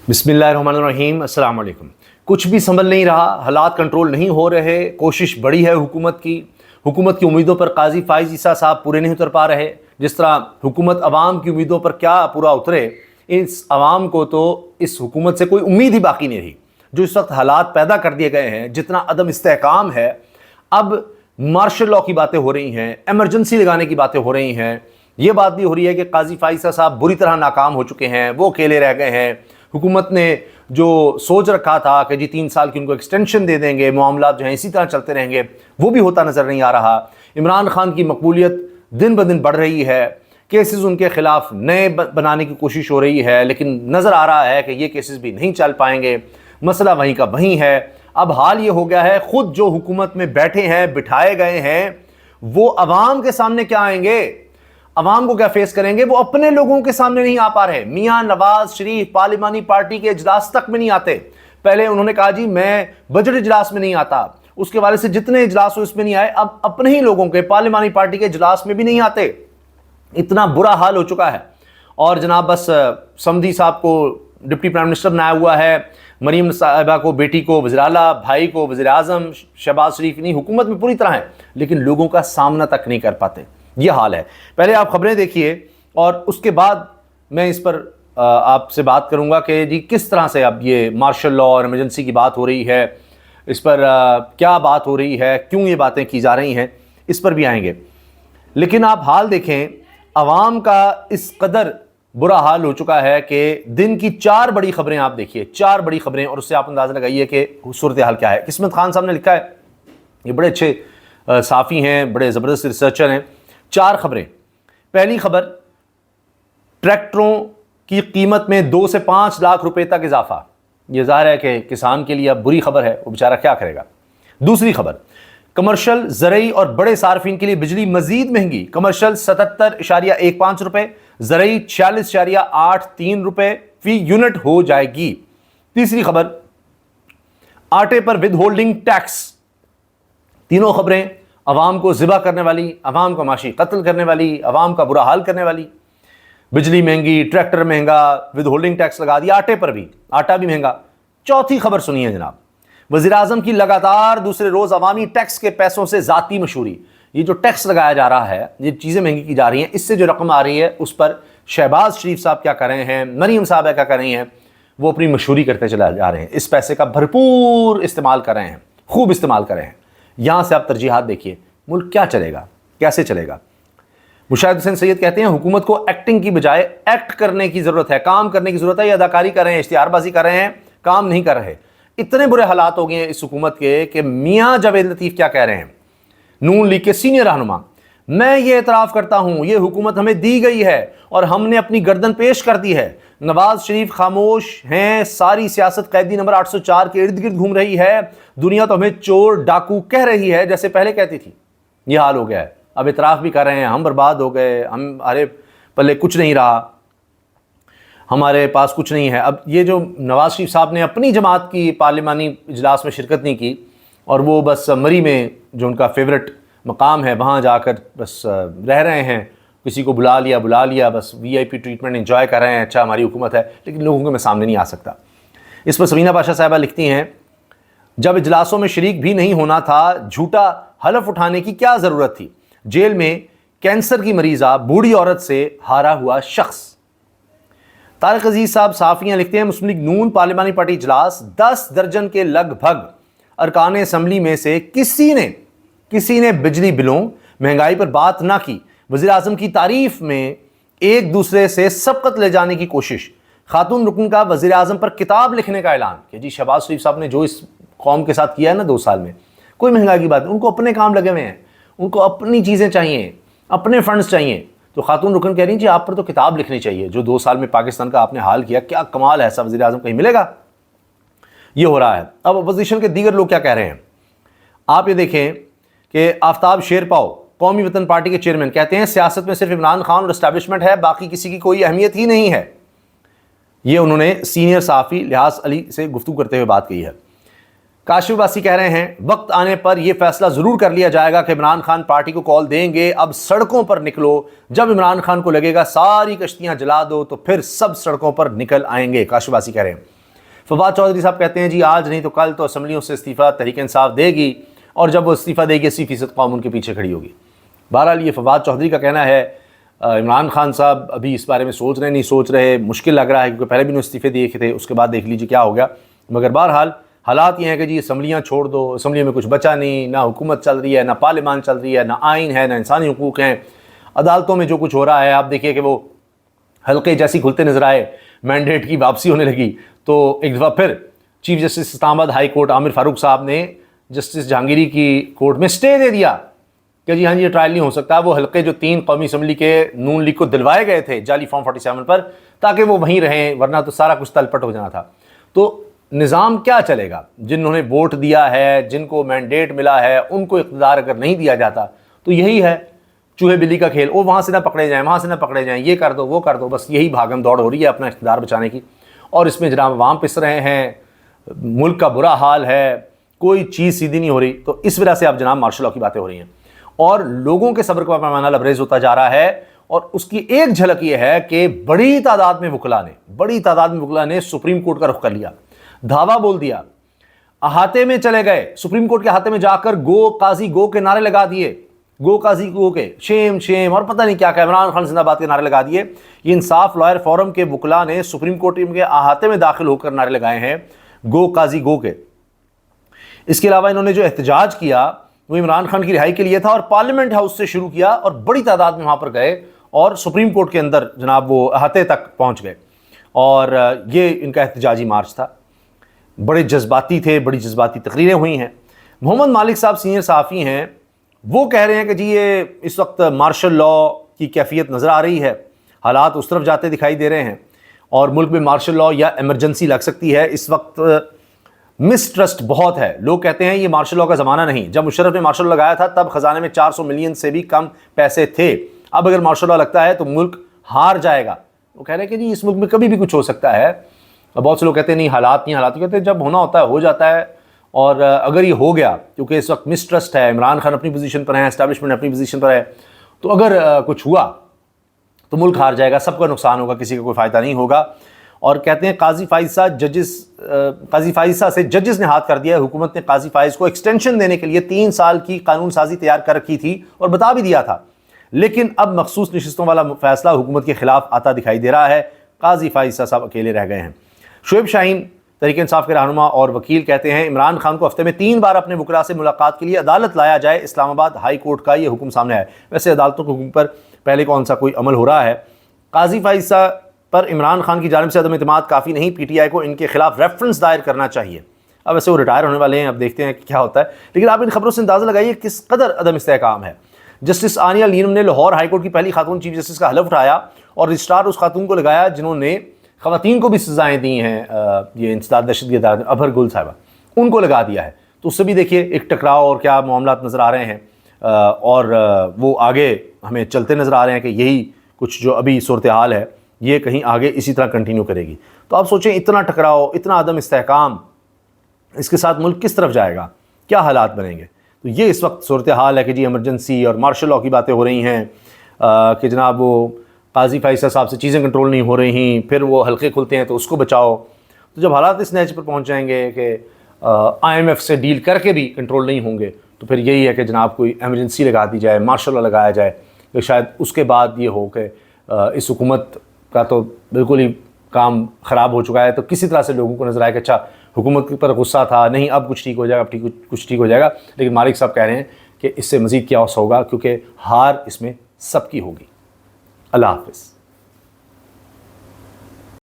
बिस्मिल्लाहिर्रहमानिर्रहीम, अस्सलाम वालेकुम। कुछ भी संभल नहीं रहा, हालात कंट्रोल नहीं हो रहे, कोशिश बड़ी है हुकूमत की उम्मीदों पर काजी फाइज ईसा साहब पूरे नहीं उतर पा रहे। जिस तरह हुकूमत अवाम की उम्मीदों पर क्या पूरा उतरे, इस अवाम को तो इस हुकूमत से कोई उम्मीद ही बाकी नहीं रही। जो इस वक्त हालात पैदा कर दिए गए हैं, जितना अदम इस्तेहकाम है, अब मार्शल लॉ की बातें हो रही हैं, एमरजेंसी लगाने की बातें हो रही हैं, ये बात भी हो रही है कि काजी फाइज ईसा साहब बुरी तरह नाकाम हो चुके हैं, वो अकेले रह गए हैं। हुकूमत ने जो सोच रखा था कि जी 3 साल की उनको एक्सटेंशन दे देंगे, मामला जो हैं इसी तरह चलते रहेंगे, वो भी होता नज़र नहीं आ रहा। इमरान खान की मकबूलियत दिन ब दिन बढ़ रही है, केसेस उनके खिलाफ नए बनाने की कोशिश हो रही है, लेकिन नज़र आ रहा है कि ये केसेस भी नहीं चल पाएंगे, मसला वहीं का वहीं है। अब हाल ये हो गया है, खुद जो हुकूमत में बैठे हैं, बिठाए गए हैं, वो अवाम के सामने क्या आएंगे, अवाम को क्या फेस करेंगे, वो अपने लोगों के सामने नहीं आ पा रहे। मियां नवाज शरीफ पार्लिमानी पार्टी के इजलास तक में नहीं आते। पहले उन्होंने कहा जी मैं बजट इजलास में नहीं आता, उसके वाले से जितने इजलास हो इसमें नहीं आए, अब अपने ही लोगों के पार्लिमानी पार्टी के इजलास में भी नहीं आते। इतना बुरा हाल हो चुका है। और जनाब बस समधी साहब को डिप्टी प्राइम मिनिस्टर बनाया हुआ है, मरीम साहिबा को बेटी को वज़ीर आला, भाई को वज़ीर आज़म, शहबाज शरीफ नहीं हुकूमत में पूरी तरह है, लेकिन लोगों का सामना तक नहीं कर पाते। ये हाल है। पहले आप खबरें देखिए और उसके बाद मैं इस पर आपसे बात करूंगा कि जी किस तरह से अब ये मार्शल लॉ और इमरजेंसी की बात हो रही है, इस पर क्या बात हो रही है, क्यों ये बातें की जा रही हैं, इस पर भी आएंगे। लेकिन आप हाल देखें, अवाम का इस कदर बुरा हाल हो चुका है कि दिन की 4 बड़ी खबरें आप देखिए, 4 बड़ी खबरें, और उससे आप अंदाज़ा लगाइए कि सूरत हाल क्या है। किस्मत खान साहब ने लिखा है, ये बड़े अच्छे साफ़ी हैं, बड़े ज़बरदस्त रिसर्चर हैं। 4 खबरें। पहली खबर, ट्रैक्टरों की कीमत में 2 से 5 लाख रुपए तक इजाफा। यह ज़ाहिर है कि किसान के लिए अब बुरी खबर है, वो बेचारा क्या करेगा। दूसरी खबर, कमर्शियल, ज़रई और बड़े सार्फिन के लिए बिजली मजीद महंगी। कमर्शियल 77.15 रुपए, ज़रई 46.83 रुपए फी यूनिट हो जाएगी। तीसरी खबर, आटे पर विद होल्डिंग टैक्स। तीनों खबरें अवाम को ज़िबा करने वाली, अवाम का माशी कत्ल करने वाली, अवाम का बुरा हाल करने वाली। बिजली महंगी, ट्रैक्टर महंगा, विद होल्डिंग टैक्स लगा दिया, आटे पर भी, आटा भी महंगा। चौथी खबर सुनिए जनाब, वज़ीर आज़म की लगातार दूसरे रोज़ अवामी टैक्स के पैसों से ज़ाती मशहूरी। ये जो टैक्स लगाया जा रहा है, ये चीज़ें महंगी की जा रही हैं, इससे जो रकम आ रही है उस पर शहबाज शरीफ साहब क्या कर रहे हैं, मरीम साहब क्या कर रही हैं, वो अपनी मशहूरी करते चले जा रहे हैं। इस पैसे का भरपूर इस्तेमाल कर रहे हैं, खूब इस्तेमाल कर रहे हैं। यहाँ से आप तरजीहात देखिए, मुल्क क्या चलेगा, कैसे चलेगा। मुशाहिद हुसैन सैयद कहते हैं हुकूमत को एक्टिंग की बजाय एक्ट करने की ज़रूरत है, काम करने की ज़रूरत है। ये अदाकारी कर रहे हैं, इश्तिहारबाजी कर रहे हैं, काम नहीं कर रहे। इतने बुरे हालात हो गए हैं इस हुकूमत के कि मियाँ जावेद लतीफ़ क्या कह रहे हैं, नून लीग के सीनियर रहनुमा, मैं ये एतराफ़ करता हूँ ये हुकूमत हमें दी गई है और हमने अपनी गर्दन पेश कर दी है। नवाज शरीफ खामोश हैं, सारी सियासत कैदी नंबर 804 के इर्द गिर्द घूम रही है, दुनिया तो हमें चोर डाकू कह रही है जैसे पहले कहती थी। ये हाल हो गया है। अब इतराफ़ भी कर रहे हैं, हम बर्बाद हो गए, हम अरे पल्ले कुछ नहीं रहा, हमारे पास कुछ नहीं है। अब ये जो नवाज शरीफ साहब ने अपनी जमात की पार्लिमानी इजलास में शिरकत नहीं की और वो बस मरी में जो उनका फेवरेट मकाम है वहाँ जाकर बस रह रहे हैं, किसी को बुला लिया, बस VIP ट्रीटमेंट एंजॉय कर रहे हैं, अच्छा हमारी हुकूमत है, लेकिन लोगों को मैं सामने नहीं आ सकता। इस पर समीना बादशाह साहिबा लिखती हैं, जब इजलासों में शरीक भी नहीं होना था, झूठा हलफ उठाने की क्या ज़रूरत थी। जेल में कैंसर की मरीज़ा बूढ़ी औरत से हारा हुआ शख्स। तारिक अजीज़ साहब साफ़ियाँ लिखते हैं, मुस्लिम लीग नून पार्लिमानी पार्टी इजलास, 10 दर्जन के लगभग अरकान असम्बली में से किसी ने बिजली बिलों, महंगाई पर बात ना की। वज़ीर आज़म की तारीफ में एक दूसरे से सबकत ले जाने की कोशिश। खातून रुकन का वज़ीर आज़म पर किताब लिखने का ऐलान कि जी शहबाज शरीफ साहब ने जो इस कौम के साथ किया है ना 2 साल में, कोई महंगाई की बात नहीं, उनको अपने काम लगे हुए हैं, उनको अपनी चीज़ें चाहिए, अपने फंड्स चाहिए। तो खातून रुकन कह रही जी आप पर तो किताब लिखनी चाहिए, जो 2 साल में पाकिस्तान का आपने हाल किया, क्या कमाल है, ऐसा वज़ीर आज़म कहीं मिलेगा। ये हो रहा है। अब अपोजिशन के दीगर लोग क्या कह रहे हैं, आप ये देखें कि आफ्ताब शेरपाओ कौमी वतन पार्टी के चेयरमैन कहते हैं सियासत में सिर्फ इमरान खान और एस्टैब्लिशमेंट है, बाकी किसी की कोई अहमियत ही नहीं है। ये उन्होंने सीनियर साफ़ी लिहाज अली से गुफ्तगू करते हुए बात कही है। काशिफ वासी कह रहे हैं वक्त आने पर यह फैसला ज़रूर कर लिया जाएगा कि इमरान खान पार्टी को कॉल देंगे, अब सड़कों पर निकलो, जब इमरान खान को लगेगा सारी कश्तियां जला दो तो फिर सब सड़कों पर निकल आएंगे। काशिफ वासी कह रहे हैं فواد چودھری صاحب کہتے ہیں جی آج نہیں تو کل تو اسمبلیوں سے استعفیٰ تحریک انصاف دے گی، اور جب وہ استعفیٰ دے گی 80% قوم ان کے پیچھے کھڑی ہوگی۔ بہرحال یہ فواد چودھری کا کہنا ہے۔ عمران خان صاحب ابھی اس بارے میں سوچ رہے نہیں سوچ رہے، مشکل لگ رہا ہے کیونکہ پہلے بھی انہوں نے استعفے دیے تھے، اس کے بعد دیکھ لیجیے کیا ہو گیا۔ مگر بہرحال حالات یہ ہیں کہ جی اسمبلیاں چھوڑ دو، اسمبلیوں میں کچھ بچا نہیں، نہ حکومت چل رہی ہے، نہ پارلیمان چل رہی ہے، نہ آئین ہے، نہ انسانی حقوق ہیں۔ عدالتوں میں جو کچھ ہو رہا ہے، آپ دیکھیے کہ وہ حلقے جیسی کھلتے نظر آئے، مینڈیٹ کی واپسی ہونے لگی، تو ایک دفعہ پھر چیف جسٹس اسلام آباد ہائی کورٹ عامر فاروق صاحب نے جسٹس جہانگیری کی کورٹ میں سٹے دے دیا کہ جی ہاں جی یہ ٹرائل نہیں ہو سکتا۔ وہ حلقے جو 3 قومی اسمبلی کے نون لیگ کو دلوائے گئے تھے جعلی فارم 47 پر، تاکہ وہ وہیں رہیں، ورنہ تو سارا کچھ تلپٹ ہو جانا تھا۔ تو نظام کیا چلے گا؟ جنہوں نے ووٹ دیا ہے، جن کو مینڈیٹ ملا ہے، ان کو اقتدار اگر نہیں دیا جاتا تو یہی ہے چوہے بلی کا کھیل، وہ وہاں سے نہ پکڑے جائیں، وہاں سے نہ پکڑے جائیں، یہ کر دو وہ کر دو، بس یہی بھاگم دوڑ ہو رہی ہے اپنا اقتدار بچانے کی۔ اور اس میں جناب عوام پس رہے ہیں، ملک کا برا حال ہے، کوئی چیز سیدھی نہیں ہو رہی۔ تو اس وجہ سے اب جناب مارشل لاء کی باتیں ہو رہی ہیں اور لوگوں کے صبر کا پیمانہ لبریز ہوتا جا رہا ہے، اور اس کی ایک جھلک یہ ہے کہ بڑی تعداد میں وکلاء نے سپریم کورٹ کا رخ کر لیا، دھاوا بول دیا، احاطے میں چلے گئے، سپریم کورٹ کے احاطے میں جا کر گو قاضی گو کے نعرے لگا دیے، گو قاضی گو کے شیم شیم اور پتہ نہیں کیا کہ عمران خان زندہ باد کے نعرے لگا دیے۔ یہ انصاف لائر فورم کے وکلاء نے سپریم کورٹ کے احاطے میں داخل ہو کر نعرے لگائے ہیں گو قاضی گو کے۔ اس کے علاوہ انہوں نے جو احتجاج کیا وہ عمران خان کی رہائی کے لیے تھا، اور پارلیمنٹ ہاؤس سے شروع کیا اور بڑی تعداد میں وہاں پر گئے اور سپریم کورٹ کے اندر جناب وہ احاطے تک پہنچ گئے، اور یہ ان کا احتجاجی مارچ تھا۔ بڑے جذباتی تھے، بڑی جذباتی تقریریں ہوئی ہیں۔ محمد مالک صاحب سینئر صحافی ہیں، وہ کہہ رہے ہیں کہ جی یہ اس وقت مارشل لاء کی کیفیت نظر آ رہی ہے، حالات اس طرف جاتے دکھائی دے رہے ہیں، اور ملک میں مارشل لاء یا ایمرجنسی لگ سکتی ہے۔ اس وقت مسٹرسٹ بہت ہے، لوگ کہتے ہیں یہ مارشل لاء کا زمانہ نہیں، جب مشرف نے مارشل لاء لگایا تھا تب خزانے میں 400 ملین سے بھی کم پیسے تھے، اب اگر مارشل لاء لگتا ہے تو ملک ہار جائے گا۔ وہ کہہ رہے ہیں کہ جی اس ملک میں کبھی بھی کچھ ہو سکتا ہے۔ بہت سے لوگ کہتے ہیں نہیں حالات نہیں، حالات کہتے ہیں جب ہونا ہوتا ہے ہو جاتا ہے، اور اگر یہ ہو گیا کیونکہ اس وقت مسٹرسٹ ہے، عمران خان اپنی پوزیشن پر ہیں، اسٹیبلشمنٹ اپنی پوزیشن پر ہے، تو اگر کچھ ہوا تو ملک ہار جائے گا، سب کا نقصان ہوگا، کسی کا کوئی فائدہ نہیں ہوگا۔ اور کہتے ہیں قاضی فائز سے ججز نے ہاتھ کر دیا ہے۔ حکومت نے قاضی فائز کو ایکسٹینشن دینے کے لیے 3 سال کی قانون سازی تیار کر رکھی تھی اور بتا بھی دیا تھا، لیکن اب مخصوص نشستوں والا فیصلہ حکومت کے خلاف آتا دکھائی دے رہا ہے۔ قاضی فائز صاحب اکیلے رہ گئے ہیں۔ شعیب شاہین تحریک انصاف کے رہنما اور وکیل کہتے ہیں عمران خان کو ہفتے میں 3 بار اپنے وکلاء سے ملاقات کے لیے عدالت لایا جائے۔ اسلام آباد ہائی کورٹ کا یہ حکم سامنے آیا ہے۔ ویسے عدالتوں کے حکم پر پہلے کون سا کوئی عمل ہو رہا ہے؟ قاضی فائز پر عمران خان کی جانب سے عدم اعتماد کافی نہیں، پی ٹی آئی کو ان کے خلاف ریفرنس دائر کرنا چاہیے۔ اب ویسے وہ ریٹائر ہونے والے ہیں، اب دیکھتے ہیں کہ کیا ہوتا ہے، لیکن آپ ان خبروں سے اندازہ لگائیے کس قدر عدم استحکام ہے۔ جسٹس عانیہ لینم نے لاہور ہائی کورٹ کی پہلی خاتون چیف جسٹس کا حلف اٹھایا اور رجسٹرار اس خاتون کو لگایا جنہوں نے خواتین کو بھی سزائیں دی ہیں، یہ انسداد دہشت گردی عدالت ابھر گل صاحبہ، ان کو لگا دیا ہے۔ تو اس سے بھی دیکھیے ایک ٹکراؤ اور کیا معاملات نظر آ رہے ہیں، اور وہ آگے ہمیں چلتے نظر آ رہے ہیں کہ یہی کچھ جو ابھی صورتحال ہے یہ کہیں آگے اسی طرح کنٹینیو کرے گی۔ تو آپ سوچیں اتنا ٹکراؤ، اتنا عدم استحکام، اس کے ساتھ ملک کس طرف جائے گا، کیا حالات بنیں گے؟ تو یہ اس وقت صورتحال ہے کہ جی ایمرجنسی اور مارشل لاء کی باتیں ہو رہی ہیں کہ جناب وہ قاضی فائز صاحب سے چیزیں کنٹرول نہیں ہو رہی، پھر وہ حلقے کھلتے ہیں تو اس کو بچاؤ۔ تو جب حالات اس نیچ پر پہنچ جائیں گے کہ آئی ایم ایف سے ڈیل کر کے بھی کنٹرول نہیں ہوں گے، تو پھر یہی ہے کہ جناب کوئی ایمرجنسی لگا دی جائے، مارشل لاء لگایا جائے، کہ شاید اس کے بعد یہ ہو کہ اس حکومت کا تو بالکل ہی کام خراب ہو چکا ہے، تو کسی طرح سے لوگوں کو نظر آئے کہ اچھا حکومت پر غصہ تھا، نہیں اب کچھ ٹھیک ہو جائے گا، اب کچھ ٹھیک ہو جائے گا۔ لیکن مالک صاحب کہہ رہے ہیں کہ اس سے مزید کیا ہوگا، کیونکہ ہار اس میں سب کی ہوگی۔ اللہ حافظ۔